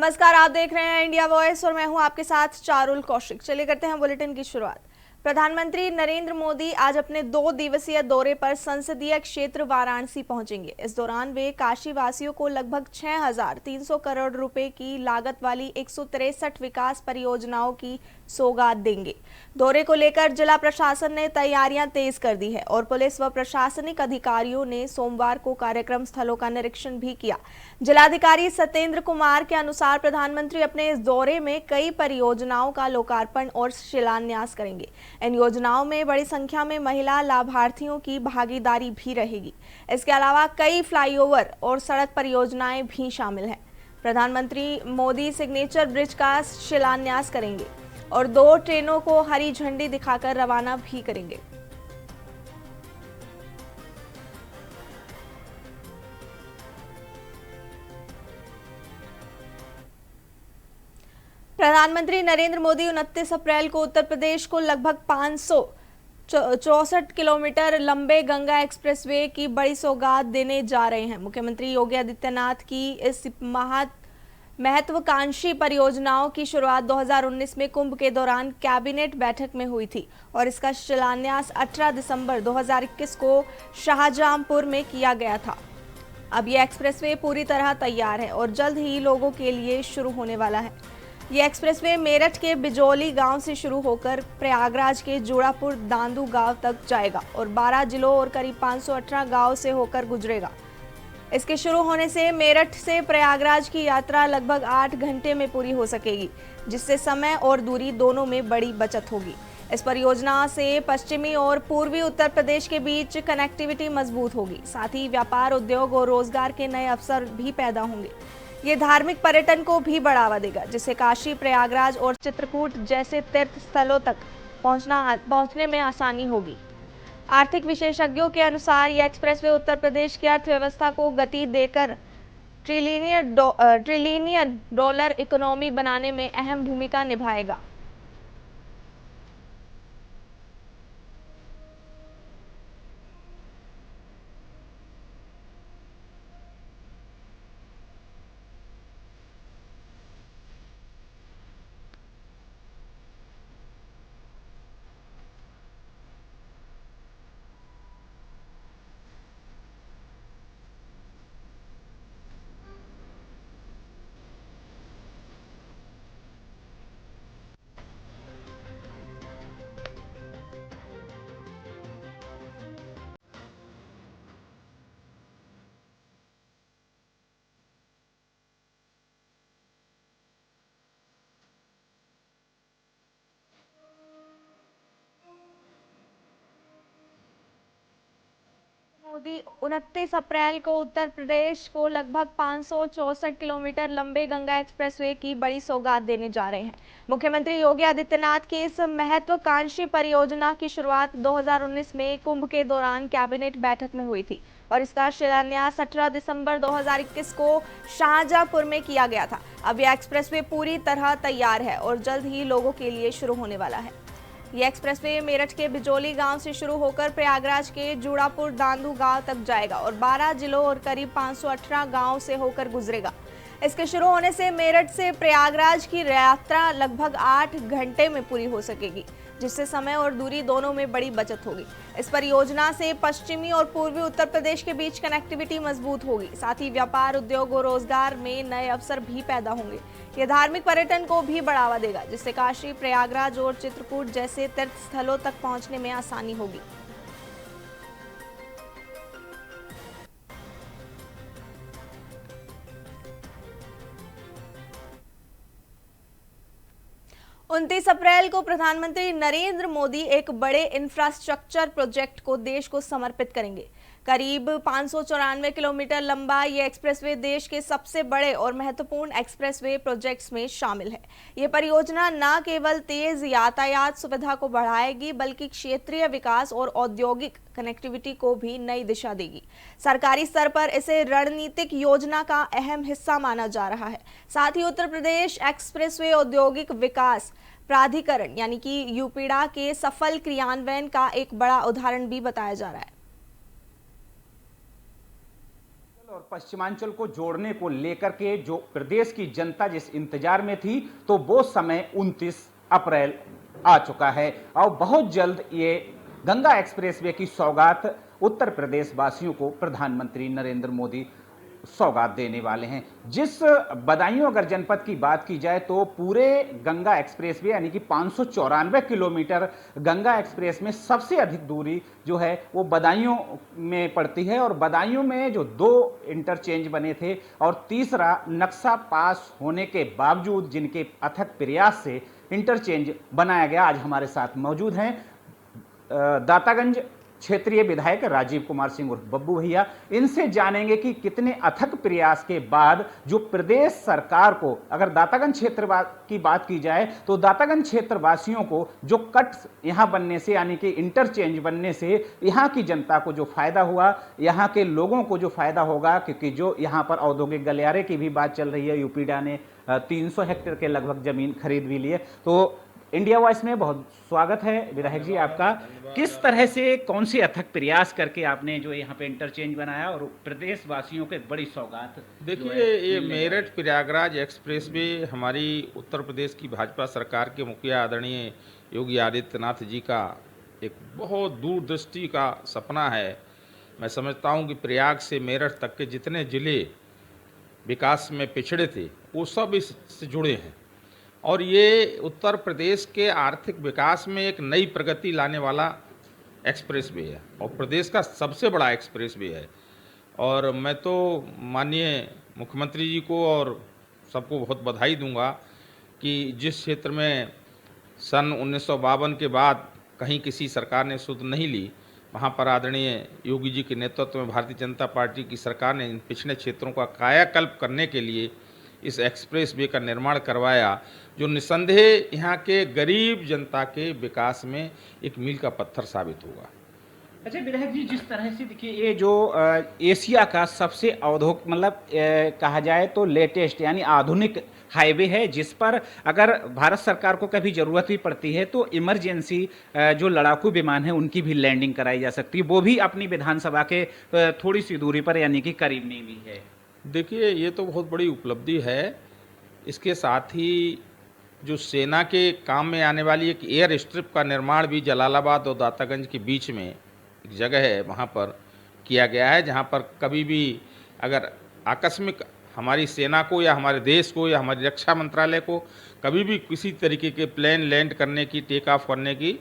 नमस्कार, आप देख रहे हैं इंडिया वॉइस और मैं हूं आपके साथ चारुल कौशिक। चलिए करते हैं बुलेटिन की शुरुआत। प्रधानमंत्री नरेंद्र मोदी आज अपने 2 दिवसीय दौरे पर संसदीय क्षेत्र वाराणसी पहुंचेंगे। इस दौरान वे काशी वासियों को लगभग 6,300 करोड़ रुपए की लागत वाली 163 विकास परियोजनाओं की सौगात देंगे। दौरे को लेकर जिला प्रशासन ने तैयारियां तेज कर दी है और पुलिस व प्रशासनिक अधिकारियों ने सोमवार को कार्यक्रम स्थलों का निरीक्षण भी किया। जिलाधिकारी सत्येंद्र कुमार के अनुसार प्रधानमंत्री अपने इस दौरे में कई परियोजनाओं का लोकार्पण और शिलान्यास करेंगे। इन योजनाओं में बड़ी संख्या में महिला लाभार्थियों की भागीदारी भी रहेगी। इसके अलावा कई फ्लाईओवर और सड़क परियोजनाएं भी शामिल हैं। प्रधानमंत्री मोदी सिग्नेचर ब्रिज का शिलान्यास करेंगे और 2 ट्रेनों को हरी झंडी दिखाकर रवाना भी करेंगे। प्रधानमंत्री नरेंद्र मोदी 29 अप्रैल को उत्तर प्रदेश को लगभग 564 किलोमीटर लंबे गंगा एक्सप्रेसवे की बड़ी सौगात देने जा रहे हैं। मुख्यमंत्री योगी आदित्यनाथ की इस महत्वाकांक्षी परियोजनाओं की शुरुआत 2019 में कुंभ के दौरान कैबिनेट बैठक में हुई थी और इसका शिलान्यास 18 दिसंबर 2021 को शाहजहांपुर में किया गया था। अब यह एक्सप्रेसवे पूरी तरह तैयार है और जल्द ही लोगों के लिए शुरू होने वाला है। ये एक्सप्रेसवे मेरठ के बिजौली गांव से शुरू होकर प्रयागराज के जोड़ापुर दांदू गांव तक जाएगा और 12 जिलों और करीब 518 गांव से होकर गुजरेगा। इसके शुरू होने से मेरठ से प्रयागराज की यात्रा लगभग 8 घंटे में पूरी हो सकेगी, जिससे समय और दूरी दोनों में बड़ी बचत होगी। इस परियोजना से पश्चिमी और पूर्वी उत्तर प्रदेश के बीच कनेक्टिविटी मजबूत होगी। साथ ही व्यापार, उद्योग और रोजगार के नए अवसर भी पैदा होंगे। ये धार्मिक पर्यटन को भी बढ़ावा देगा, जिससे काशी, प्रयागराज और चित्रकूट जैसे तीर्थ स्थलों तक पहुंचने में आसानी होगी। आर्थिक विशेषज्ञों के अनुसार यह एक्सप्रेसवे उत्तर प्रदेश की अर्थव्यवस्था को गति देकर ट्रिलियन डॉलर इकोनॉमी बनाने में अहम भूमिका निभाएगा। मोदी 29 अप्रैल को उत्तर प्रदेश को लगभग 564 किलोमीटर लंबे गंगा एक्सप्रेसवे की बड़ी सौगात देने जा रहे हैं। मुख्यमंत्री योगी आदित्यनाथ की इस महत्वाकांक्षी परियोजना की शुरुआत 2019 में कुंभ के दौरान कैबिनेट बैठक में हुई थी और इसका शिलान्यास 18 दिसंबर 2021 को शाहजहांपुर में किया गया था। अब यह एक्सप्रेसवे पूरी तरह तैयार है और जल्द ही लोगों के लिए शुरू होने वाला है। यह एक्सप्रेसवे मेरठ के बिजौली गांव से शुरू होकर प्रयागराज के जोड़ापुर दांदू गांव तक जाएगा और 12 जिलों और करीब 518 गांव से होकर गुजरेगा। इसके शुरू होने से मेरठ से प्रयागराज की यात्रा लगभग 8 घंटे में पूरी हो सकेगी, जिससे समय और दूरी दोनों में बड़ी बचत होगी। इस परियोजना से पश्चिमी और पूर्वी उत्तर प्रदेश के बीच कनेक्टिविटी मजबूत होगी। साथ ही व्यापार, उद्योग और रोजगार में नए अवसर भी पैदा होंगे। यह धार्मिक पर्यटन को भी बढ़ावा देगा, जिससे काशी, प्रयागराज और चित्रकूट जैसे तीर्थ स्थलों तक पहुंचने में आसानी होगी। उनतीस अप्रैल को प्रधानमंत्री नरेंद्र मोदी एक बड़े इंफ्रास्ट्रक्चर प्रोजेक्ट को देश को समर्पित करेंगे। करीब 594 किलोमीटर लंबा ये एक्सप्रेसवे देश के सबसे बड़े और महत्वपूर्ण एक्सप्रेसवे प्रोजेक्ट्स में शामिल है। ये परियोजना न केवल तेज यातायात सुविधा को बढ़ाएगी, बल्कि क्षेत्रीय विकास और औद्योगिक कनेक्टिविटी को भी नई दिशा देगी। सरकारी स्तर पर इसे रणनीतिक योजना का अहम हिस्सा माना जा रहा है। साथ ही उत्तर प्रदेश एक्सप्रेसवे औद्योगिक विकास प्राधिकरण यानी कि यूपीडा के सफल क्रियान्वयन का एक बड़ा उदाहरण भी बताया जा रहा है। और पश्चिमांचल को जोड़ने को लेकर के जो प्रदेश की जनता जिस इंतजार में थी, तो वो समय 29 अप्रैल आ चुका है और बहुत जल्द ये गंगा एक्सप्रेसवे की सौगात उत्तर प्रदेश वासियों को प्रधानमंत्री नरेंद्र मोदी सौगात देने वाले हैं। जिस बदायूं अगर जनपद की बात की जाए तो पूरे गंगा एक्सप्रेसवे यानी कि 594 किलोमीटर गंगा एक्सप्रेस में सबसे अधिक दूरी जो है वो बदायूं में पड़ती है और बदायूं में जो 2 इंटरचेंज बने थे और तीसरा नक्शा पास होने के बावजूद जिनके अथक प्रयास से इंटरचेंज बनाया गया, आज हमारे साथ मौजूद हैं दातागंज क्षेत्रीय विधायक राजीव कुमार सिंह उर्फ बब्बू भैया। इनसे जानेंगे कि कितने अथक प्रयास के बाद जो प्रदेश सरकार को, अगर दातागंज क्षेत्र की बात की जाए तो दातागंज क्षेत्र वासियों को जो कट यहां बनने से यानी कि इंटरचेंज बनने से यहां की जनता को जो फायदा हुआ, यहां के लोगों को जो फायदा होगा, क्योंकि जो यहां पर औद्योगिक गलियारे की भी बात चल रही है, यूपीडा ने 300 हेक्टेयर के लगभग जमीन खरीद भी ली है। तो इंडिया वॉइस में बहुत स्वागत है विधायक जी आपका। किस तरह से, कौन सी अथक प्रयास करके आपने जो यहाँ पे इंटरचेंज बनाया और प्रदेश वासियों को एक बड़ी सौगात? देखिए, ये मेरठ प्रयागराज एक्सप्रेस वे हमारी उत्तर प्रदेश की भाजपा सरकार के मुखिया आदरणीय योगी आदित्यनाथ जी का एक बहुत दूरदृष्टि का सपना है। मैं समझता हूँ कि प्रयाग से मेरठ तक के जितने ज़िले विकास में पिछड़े थे वो सब इससे जुड़े हैं और ये उत्तर प्रदेश के आर्थिक विकास में एक नई प्रगति लाने वाला एक्सप्रेस वे है और प्रदेश का सबसे बड़ा एक्सप्रेस वे है। और मैं तो माननीय मुख्यमंत्री जी को और सबको बहुत बधाई दूंगा कि जिस क्षेत्र में सन 1952 के बाद कहीं किसी सरकार ने सुध नहीं ली, वहाँ पर आदरणीय योगी जी के नेतृत्व में भारतीय जनता पार्टी की सरकार ने इन पिछड़े क्षेत्रों का कायाकल्प करने के लिए इस एक्सप्रेस वे का निर्माण करवाया, जो निसंदेह यहाँ के गरीब जनता के विकास में एक मील का पत्थर साबित होगा। अच्छा विधायक जी, जिस तरह से देखिए ये जो एशिया का सबसे औद्योगिक मतलब कहा जाए तो लेटेस्ट यानी आधुनिक हाईवे है, जिस पर अगर भारत सरकार को कभी ज़रूरत भी पड़ती है तो इमरजेंसी जो लड़ाकू विमान है उनकी भी लैंडिंग कराई जा सकती है, वो भी अपनी विधानसभा के थोड़ी सी दूरी पर यानी कि करीब में भी है। देखिए, ये तो बहुत बड़ी उपलब्धि है। इसके साथ ही जो सेना के काम में आने वाली एक एयर स्ट्रिप का निर्माण भी जलालाबाद और दातागंज के बीच में एक जगह है, वहाँ पर किया गया है, जहाँ पर कभी भी अगर आकस्मिक हमारी सेना को या हमारे देश को या हमारी रक्षा मंत्रालय को कभी भी किसी तरीके के प्लेन लैंड करने की, टेक ऑफ करने की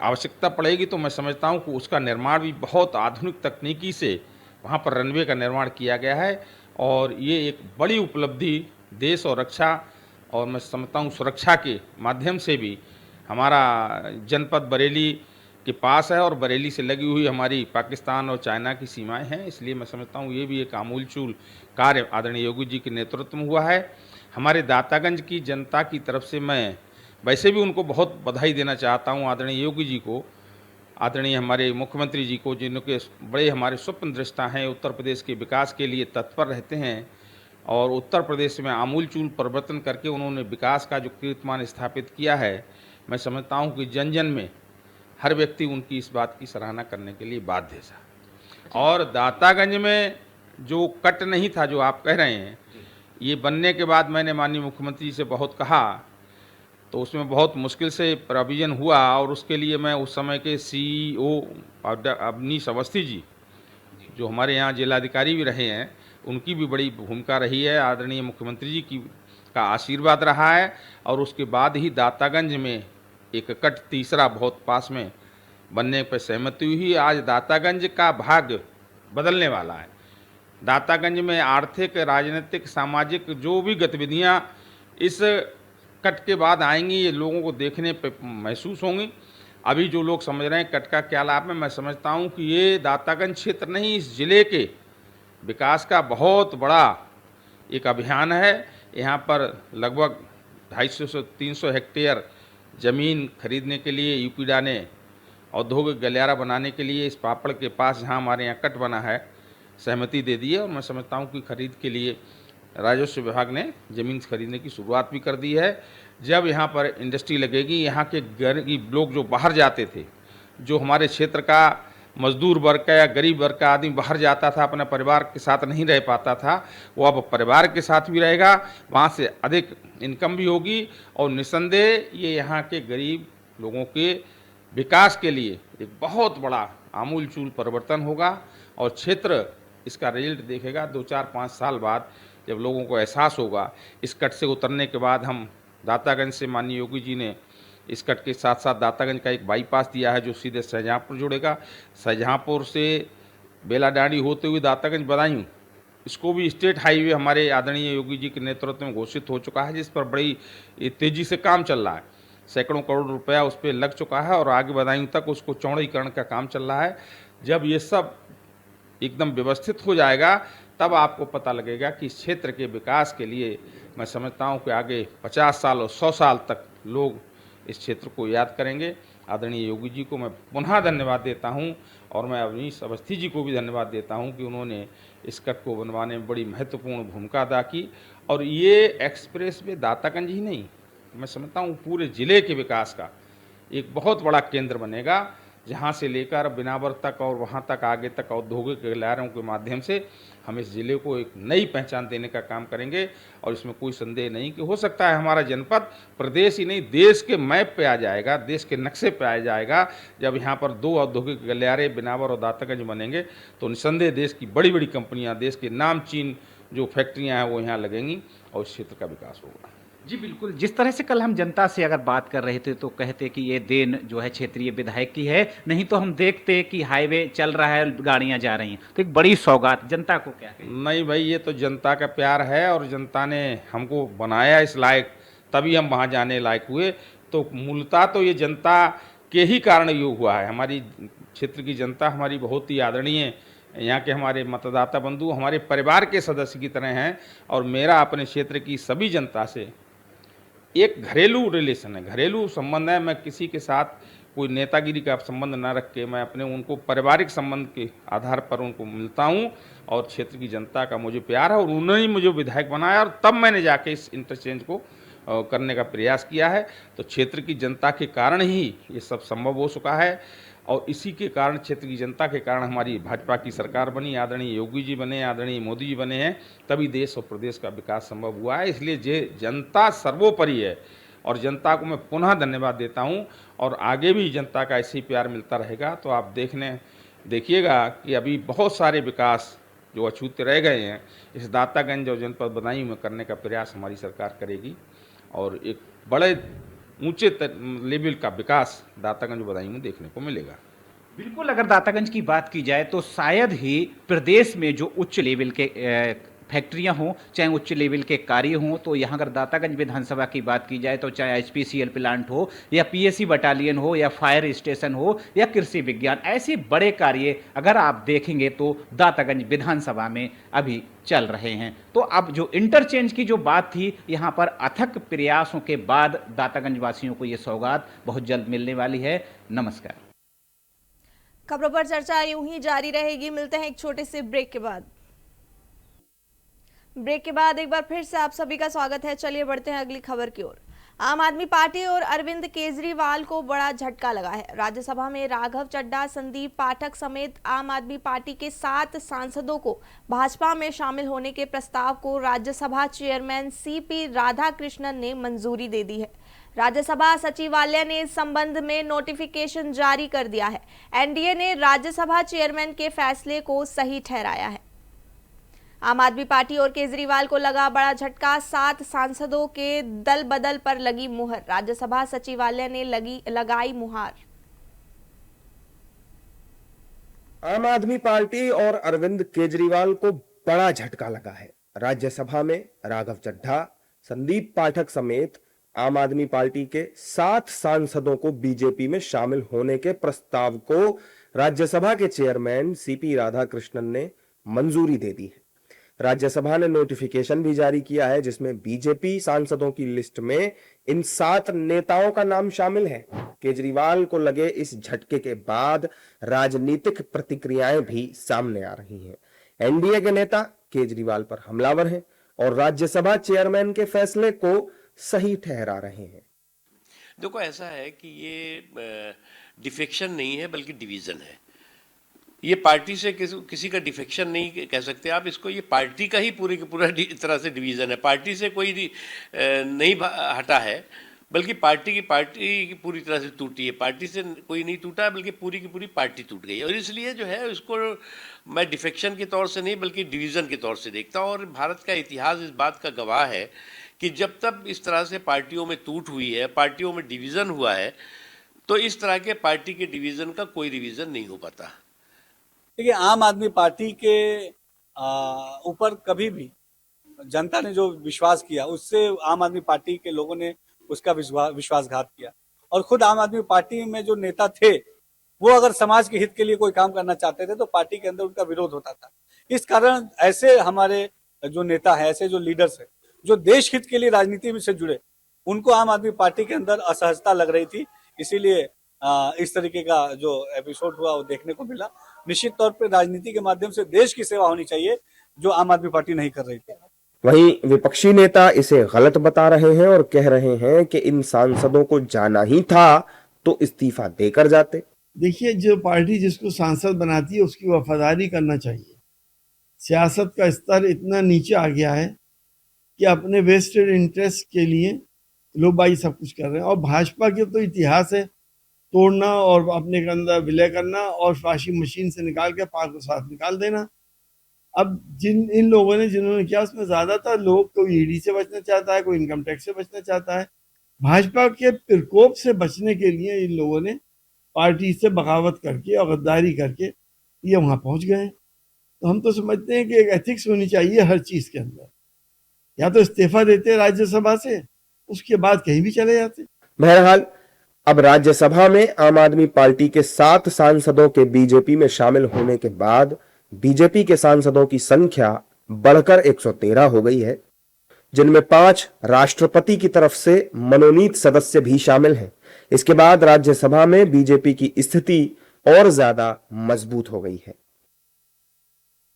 आवश्यकता पड़ेगी तो मैं समझता हूँ कि उसका निर्माण भी बहुत आधुनिक तकनीकी से वहाँ पर रनवे का निर्माण किया गया है और ये एक बड़ी उपलब्धि देश और रक्षा और मैं समझता हूँ सुरक्षा के माध्यम से भी हमारा जनपद बरेली के पास है और बरेली से लगी हुई हमारी पाकिस्तान और चाइना की सीमाएं हैं, इसलिए मैं समझता हूँ ये भी एक आमूलचूल कार्य आदरणीय योगी जी के नेतृत्व में हुआ है। हमारे दातागंज की जनता की तरफ से मैं वैसे भी उनको बहुत बधाई देना चाहता हूँ, आदरणीय योगी जी को, आदरणीय हमारे मुख्यमंत्री जी को, जिनके बड़े हमारे स्वप्न दृष्टा हैं, उत्तर प्रदेश के विकास के लिए तत्पर रहते हैं और उत्तर प्रदेश में आमूलचूल परिवर्तन करके उन्होंने विकास का जो कीर्तिमान स्थापित किया है, मैं समझता हूं कि जन जन में हर व्यक्ति उनकी इस बात की सराहना करने के लिए बाध्य था। और दातागंज में जो कट नहीं था जो आप कह रहे हैं, ये बनने के बाद मैंने माननीय मुख्यमंत्री जी से बहुत कहा तो उसमें बहुत मुश्किल से प्रोविज़न हुआ और उसके लिए मैं उस समय के CEO अवनीश अवस्थी जी, जो हमारे यहाँ जिलाधिकारी भी रहे हैं, उनकी भी बड़ी भूमिका रही है, आदरणीय मुख्यमंत्री जी की का आशीर्वाद रहा है और उसके बाद ही दातागंज में एक कट तीसरा बहुत पास में बनने पर सहमति हुई। आज दातागंज का भाग्य बदलने वाला है। दातागंज में आर्थिक, राजनीतिक, सामाजिक जो भी गतिविधियाँ इस कट के बाद आएंगी, ये लोगों को देखने पे महसूस होंगी। अभी जो लोग समझ रहे हैं कट का क्या लाभ है, मैं समझता हूँ कि ये दातागंज क्षेत्र नहीं, इस ज़िले के विकास का बहुत बड़ा एक अभियान है। यहाँ पर लगभग 250 से 300 हेक्टेयर ज़मीन खरीदने के लिए यूपीडा ने औद्योगिक गलियारा बनाने के लिए इस पापड़ के पास जहाँ हमारे यहाँ कट बना है सहमति दे दी है और मैं समझता हूँ कि खरीद के लिए राजस्व विभाग ने ज़मीन खरीदने की शुरुआत भी कर दी है। जब यहाँ पर इंडस्ट्री लगेगी, यहाँ के गरीब लोग जो बाहर जाते थे, जो हमारे क्षेत्र का मजदूर वर्ग का या गरीब वर्ग का आदमी बाहर जाता था, अपने परिवार के साथ नहीं रह पाता था, वो अब परिवार के साथ भी रहेगा, वहाँ से अधिक इनकम भी होगी और निस्संदेह ये यहाँ के गरीब लोगों के विकास के लिए एक बहुत बड़ा आमूलचूल परिवर्तन होगा। और क्षेत्र इसका रिजल्ट देखेगा 2-4-5 साल बाद, जब लोगों को एहसास होगा। इस कट से उतरने के बाद हम दातागंज से माननीय योगी जी ने इस कट के साथ साथ दातागंज का एक बाईपास दिया है जो सीधे शाहजहाँपुर जुड़ेगा। शाहजहाँपुर से बेलाडांडी होते हुए दातागंज बदायूं, इसको भी स्टेट हाईवे हमारे आदरणीय योगी जी के नेतृत्व में घोषित हो चुका है, जिस पर बड़ी तेजी से काम चल रहा है। सैकड़ों करोड़ रुपया उस पर लग चुका है और आगे बदायूं तक उसको चौड़ीकरण का काम चल रहा है। जब ये सब एकदम व्यवस्थित हो जाएगा तब आपको पता लगेगा कि इस क्षेत्र के विकास के लिए मैं समझता हूँ कि आगे 50 साल और 100 साल तक लोग इस क्षेत्र को याद करेंगे। आदरणीय योगी जी को मैं पुनः धन्यवाद देता हूँ और मैं अवनीश अवस्थी जी को भी धन्यवाद देता हूँ कि उन्होंने इस कट को बनवाने में बड़ी महत्वपूर्ण भूमिका अदा की। और ये एक्सप्रेस वे दातागंज ही नहीं, मैं समझता हूँ पूरे ज़िले के विकास का एक बहुत बड़ा केंद्र बनेगा, जहाँ से लेकर बिनावर तक और वहाँ तक आगे तक औद्योगिक गलियारों के माध्यम से हम इस ज़िले को एक नई पहचान देने का काम करेंगे। और इसमें कोई संदेह नहीं कि हो सकता है हमारा जनपद प्रदेश ही नहीं देश के मैप पे आ जाएगा, देश के नक्शे पे आ जाएगा। जब यहाँ पर 2 औद्योगिक गलियारे बिनावर और दातागंज बनेंगे तो निस्संदेह देश की बड़ी बड़ी कंपनियाँ, देश के नामचीन जो फैक्ट्रियाँ हैं वो यहाँ लगेंगी और इस क्षेत्र का विकास होगा। जी बिल्कुल, जिस तरह से कल हम जनता से अगर बात कर रहे थे तो कहते कि ये देन जो है क्षेत्रीय विधायक की है, नहीं तो हम देखते कि हाईवे चल रहा है, गाड़ियां जा रही हैं, तो एक बड़ी सौगात जनता को क्या कहें? नहीं भाई, ये तो जनता का प्यार है और जनता ने हमको बनाया इस लायक, तभी हम वहाँ जाने लायक हुए। तो मूलतः तो ये जनता के ही कारण ये हुआ है। हमारी क्षेत्र की जनता हमारी बहुत ही आदरणीय, यहाँ के हमारे मतदाता बंधु हमारे परिवार के सदस्य की तरह हैं और मेरा अपने क्षेत्र की सभी जनता से एक घरेलू रिलेशन है, घरेलू संबंध है। मैं किसी के साथ कोई नेतागिरी का संबंध न रख के मैं अपने उनको पारिवारिक संबंध के आधार पर उनको मिलता हूँ और क्षेत्र की जनता का मुझे प्यार है और उन्होंने ही मुझे विधायक बनाया और तब मैंने जाके इस इंटरचेंज को करने का प्रयास किया है। तो क्षेत्र की जनता के कारण ही ये सब संभव हो चुका है और इसी के कारण, क्षेत्र की जनता के कारण हमारी भाजपा की सरकार बनी, आदरणीय योगी जी बने, आदरणीय मोदी जी बने हैं, तभी देश और प्रदेश का विकास संभव हुआ है। इसलिए जनता सर्वोपरि है और जनता को मैं पुनः धन्यवाद देता हूं और आगे भी जनता का ऐसे ही प्यार मिलता रहेगा। तो आप देखिएगा कि अभी बहुत सारे विकास जो अछूते रह गए हैं इस दातागंज और जनपद बदायूं में करने का प्रयास हमारी सरकार करेगी और एक बड़े ऊंचे लेवल का विकास दातागंज बदायूं में देखने को मिलेगा। बिल्कुल, अगर दातागंज की बात की जाए तो शायद ही प्रदेश में जो उच्च लेवल के फैक्ट्रियां हों, चाहे उच्च लेवल के कार्य हों, तो यहाँ अगर दातागंज विधानसभा की बात की जाए तो चाहे HPCL प्लांट हो या PSC बटालियन हो या फायर स्टेशन हो या कृषि विज्ञान, ऐसे बड़े कार्य अगर आप देखेंगे तो दातागंज विधानसभा में अभी चल रहे हैं। तो अब जो इंटरचेंज की जो बात थी, यहाँ पर अथक प्रयासों के बाद दातागंज वासियों को ये सौगात बहुत जल्द मिलने वाली है। नमस्कार। खबरों पर चर्चा यूं ही जारी रहेगी। मिलते हैं एक छोटे से ब्रेक के बाद। ब्रेक के बाद एक बार फिर से आप सभी का स्वागत है। चलिए बढ़ते हैं अगली खबर की ओर। आम आदमी पार्टी और अरविंद केजरीवाल को बड़ा झटका लगा है। राज्यसभा में राघव चड्ढा, संदीप पाठक समेत आम आदमी पार्टी के 7 सांसदों को भाजपा में शामिल होने के प्रस्ताव को राज्यसभा चेयरमैन CP राधाकृष्णन ने मंजूरी दे दी है। राज्यसभा सचिवालय ने इस संबंध में नोटिफिकेशन जारी कर दिया है। NDA ने राज्यसभा चेयरमैन के फैसले को सही ठहराया है। आम आदमी पार्टी और केजरीवाल को लगा बड़ा झटका। 7 सांसदों के दल बदल पर लगी मुहर। राज्यसभा सचिवालय ने लगाई मुहर। आम आदमी पार्टी और अरविंद केजरीवाल को बड़ा झटका लगा है। राज्यसभा में राघव चड्ढा, संदीप पाठक समेत आम आदमी पार्टी के 7 सांसदों को बीजेपी में शामिल होने के प्रस्ताव को राज्यसभा के चेयरमैन CP राधाकृष्णन ने मंजूरी दे दी है। राज्यसभा ने नोटिफिकेशन भी जारी किया है जिसमें बीजेपी सांसदों की लिस्ट में इन 7 नेताओं का नाम शामिल है। केजरीवाल को लगे इस झटके के बाद राजनीतिक प्रतिक्रियाएं भी सामने आ रही हैं। NDA के नेता केजरीवाल पर हमलावर हैं और राज्यसभा चेयरमैन के फैसले को सही ठहरा रहे हैं। देखो, ऐसा है कि ये डिफेक्शन नहीं है बल्कि डिवीजन है। ये पार्टी से किसी का डिफेक्शन नहीं कह सकते आप इसको, ये पार्टी का ही पूरी की पूरा तरह से डिवीज़न है। पार्टी से कोई नहीं हटा है, बल्कि पार्टी की पूरी तरह से टूटी है। पार्टी से कोई नहीं टूटा है, बल्कि पूरी की पूरी पार्टी टूट गई है। और इसलिए जो है उसको मैं डिफेक्शन के तौर से नहीं बल्कि डिवीज़न के तौर से देखता हूँ। और भारत का इतिहास इस बात का गवाह है कि जब तक इस तरह से पार्टियों में टूट हुई है, पार्टियों में डिवीज़न हुआ है, तो इस तरह के पार्टी के डिवीज़न का कोई रिवीजन नहीं हो पाता। देखिए, आम आदमी पार्टी के ऊपर कभी भी जनता ने जो विश्वास किया, उससे आम आदमी पार्टी के लोगों ने उसका विश्वासघात किया। और खुद आम आदमी पार्टी में जो नेता थे, वो अगर समाज के हित के लिए कोई काम करना चाहते थे तो पार्टी के अंदर उनका विरोध होता था। इस कारण ऐसे हमारे जो नेता हैं, ऐसे जो लीडर्स हैं, जो देश हित के लिए राजनीति में से जुड़े, उनको आम आदमी पार्टी के अंदर असहजता लग रही थी। इसीलिए इस तरीके का जो एपिसोड हुआ वो देखने को मिला। निश्चित तौर पर राजनीति के माध्यम से देश की सेवा होनी चाहिए, जो आम आदमी पार्टी नहीं कर रही थी। वहीं विपक्षी नेता इसे गलत बता रहे हैं और कह रहे हैं कि इन सांसदों को जाना ही था तो इस्तीफा देकर जाते। देखिए, जो पार्टी जिसको सांसद बनाती है उसकी वफादारी करना चाहिए। सियासत का स्तर इतना नीचे आ गया है कि अपने वेस्टेड इंटरेस्ट के लिए लोग भाई सब कुछ कर रहे हैं। और भाजपा के तो इतिहास है तोड़ना और अपने के अंदर विलय करना और फाशी मशीन से निकाल के पाक को साथ निकाल देना। अब इन लोगों ने जिन्होंने किया, उसमें ज्यादातर लोग कोई ईडी से बचना चाहता है, कोई इनकम टैक्स से बचना चाहता है। भाजपा के प्रकोप से बचने के लिए इन लोगों ने पार्टी से बगावत करके और गद्दारी करके ये वहां पहुंच गए। तो हम तो समझते हैं कि एक एथिक्स होनी चाहिए हर चीज के अंदर। या तो इस्तीफा देते राज्यसभा से, उसके बाद कहीं भी चले जाते। बहरहाल अब राज्यसभा में आम आदमी पार्टी के 7 सांसदों के बीजेपी में शामिल होने के बाद बीजेपी के सांसदों की संख्या बढ़कर 113 हो गई है, जिनमें 5 राष्ट्रपति की तरफ से मनोनीत सदस्य भी शामिल हैं। इसके बाद राज्यसभा में बीजेपी की स्थिति और ज्यादा मजबूत हो गई है।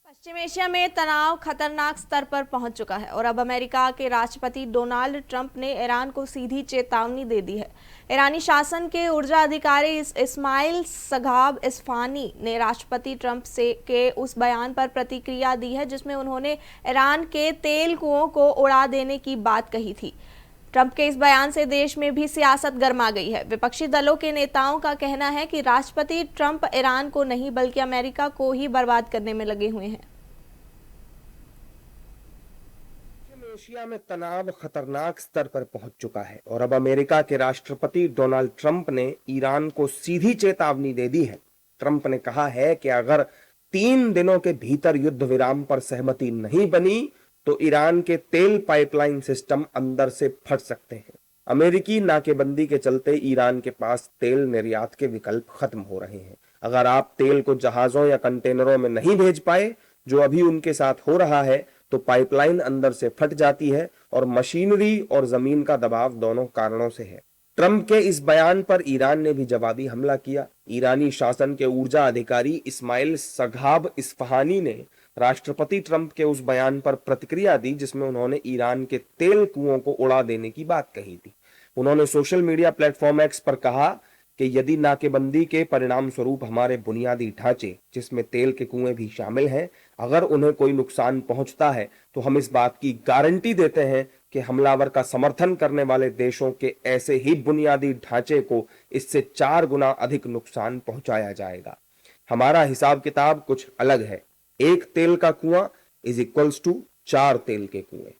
पश्चिम एशिया में तनाव खतरनाक स्तर पर पहुंच चुका है और अब अमेरिका के राष्ट्रपति डोनाल्ड ट्रंप ने ईरान को सीधी चेतावनी दे दी है। ईरानी शासन के ऊर्जा अधिकारी इस्माइल सगाब इस्फानी ने राष्ट्रपति ट्रंप के उस बयान पर प्रतिक्रिया दी है जिसमें उन्होंने ईरान के तेल कुओं को उड़ा देने की बात कही थी। ट्रंप के इस बयान से देश में भी सियासत गर्मा गई है। विपक्षी दलों के नेताओं का कहना है कि राष्ट्रपति ट्रंप ईरान को नहीं बल्कि अमेरिका को ही बर्बाद करने में लगे हुए हैं। एशिया में तनाव खतरनाक स्तर पर पहुंच चुका है और अब अमेरिका के राष्ट्रपति डोनाल्ड ट्रंप ने ईरान को सीधी चेतावनी दे दी है। ट्रंप ने कहा है कि अगर 3 दिनों के भीतर युद्ध विराम पर सहमति नहीं बनी तो ईरान के तेल पाइपलाइन सिस्टम अंदर से फट सकते हैं। अमेरिकी नाकेबंदी के चलते ईरान के पास तेल निर्यात के विकल्प खत्म हो रहे हैं। अगर आप तेल को जहाजों या कंटेनरों में नहीं भेज पाए, जो अभी उनके साथ हो रहा है, तो पाइपलाइन अंदर से फट जाती है और मशीनरी और जमीन का दबाव दोनों कारणों से है। ट्रंप के इस बयान पर ईरान ने भी जवाबी हमला किया। ईरानी शासन के ऊर्जा अधिकारी इस्माइल सगाब इस्फहानी ने राष्ट्रपति ट्रंप के उस बयान पर प्रतिक्रिया दी जिसमें उन्होंने ईरान के तेल कुओं को उड़ा देने की बात कही थी। उन्होंने सोशल मीडिया प्लेटफॉर्म एक्स पर कहा कि यदि नाकेबंदी के परिणाम स्वरूप हमारे बुनियादी ढांचे, जिसमें तेल के कुएं भी शामिल हैं, अगर उन्हें कोई नुकसान पहुंचता है तो हम इस बात की गारंटी देते हैं कि हमलावर का समर्थन करने वाले देशों के ऐसे ही बुनियादी ढांचे को इससे 4 गुना अधिक नुकसान पहुंचाया जाएगा। हमारा हिसाब किताब कुछ अलग है। 1 तेल का कुआं इज इक्वल्स टू 4 तेल के कुएं।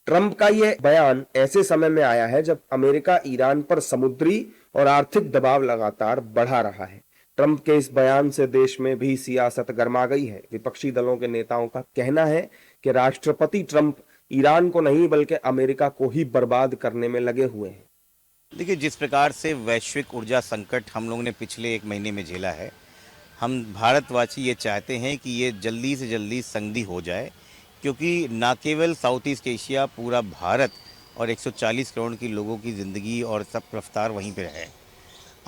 ट्रंप का यह बयान ऐसे समय में आया है जब अमेरिका ईरान पर समुद्री और आर्थिक दबाव लगातार बढ़ा रहा है। ट्रंप के इस बयान से देश में भी सियासत गर्मा गई है। विपक्षी दलों के नेताओं का कहना है कि राष्ट्रपति ट्रंप ईरान को नहीं बल्कि अमेरिका को ही बर्बाद करने में लगे हुए हैं। देखिए, जिस प्रकार से वैश्विक ऊर्जा संकट हम लोगों ने पिछले 1 महीने में झेला है, हम भारतवासी ये चाहते हैं कि ये जल्दी से जल्दी संधि हो जाए, क्योंकि न केवल साउथ ईस्ट एशिया, पूरा भारत और 140 करोड़ की लोगों की ज़िंदगी और सब रफ्तार वहीं पर है।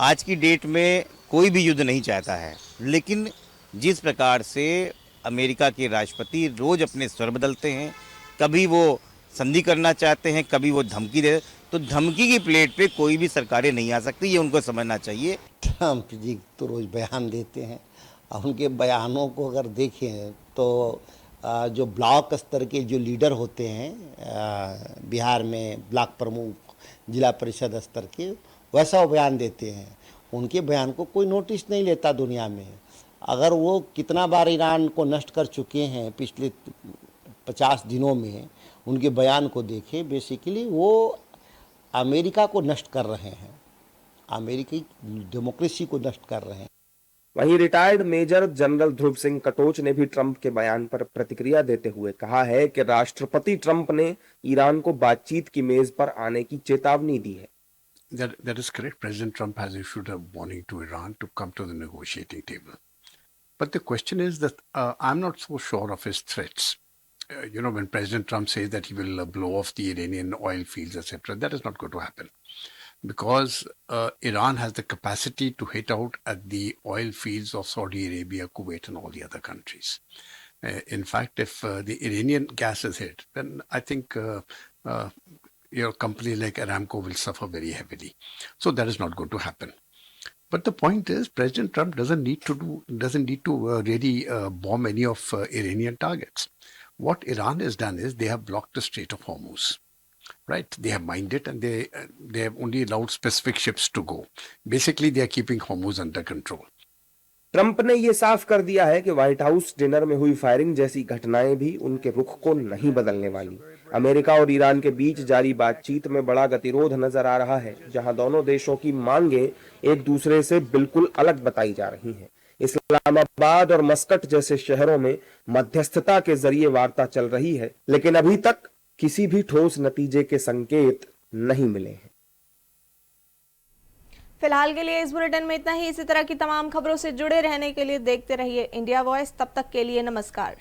आज की डेट में कोई भी युद्ध नहीं चाहता है, लेकिन जिस प्रकार से अमेरिका के राष्ट्रपति रोज़ अपने स्वर बदलते हैं, कभी वो संधि करना चाहते हैं, कभी वो धमकी दे, तो धमकी की प्लेट पे कोई भी सरकारें नहीं आ सकती, ये उनको समझना चाहिए। ट्रंप जी तो रोज़ बयान देते हैं उनके बयानों को अगर देखें तो जो ब्लॉक स्तर के जो लीडर होते हैं बिहार में ब्लॉक प्रमुख जिला परिषद स्तर के, वैसा वो बयान देते हैं। उनके बयान को कोई नोटिस नहीं लेता दुनिया में। अगर वो कितना बार ईरान को नष्ट कर चुके हैं पिछले 50 दिनों में, उनके बयान को देखें, बेसिकली वो अमेरिका को नष्ट कर रहे हैं, अमेरिकी डेमोक्रेसी को नष्ट कर रहे हैं। वहीं रिटायर्ड मेजर जनरल ध्रुव सिंह कटोच ने भी ट्रंप के बयान पर प्रतिक्रिया देते हुए कहा है कि राष्ट्रपति ट्रंप ने ईरान को बातचीत की मेज पर आने की चेतावनी दी है। That is correct. President Trump has issued a warning to Iran to come to the negotiating table. But the question is that I'm not so sure of his threats. When President Trump says that he will blow off the Iranian oil fields, etc., that is not going to happen. Because Iran has the capacity to hit out at the oil fields of Saudi Arabia, Kuwait, and all the other countries. In fact, if the Iranian gas is hit, then I think companies like Aramco will suffer very heavily. So that is not going to happen. But the point is, President Trump doesn't need to really bomb any of Iranian targets. What Iran has done is they have blocked the Strait of Hormuz. Right? They have mined it and they have only allowed specific ships to go. Basically, they are keeping Hormuz under control. Trump ने ये साफ कर दिया है कि white house dinner में हुई firing जैसी घटनाएं भी उनके रुख को नहीं बदलने वाली। अमेरिका और ईरान के बीच जारी बातचीत में बड़ा गतिरोध नजर आ रहा है, जहां दोनों देशों की मांगें एक दूसरे से बिल्कुल अलग बताई जा रही हैं। इस्लामाबाद और मस्कट जैसे शहरों में मध्यस्थता के जरिए वार्ता चल रही है, लेकिन अभी तक किसी भी ठोस नतीजे के संकेत नहीं मिले हैं। फिलहाल के लिए इस बुलेटिन में इतना ही। इसी तरह की तमाम खबरों से जुड़े रहने के लिए देखते रहिए इंडिया वॉइस। तब तक के लिए नमस्कार।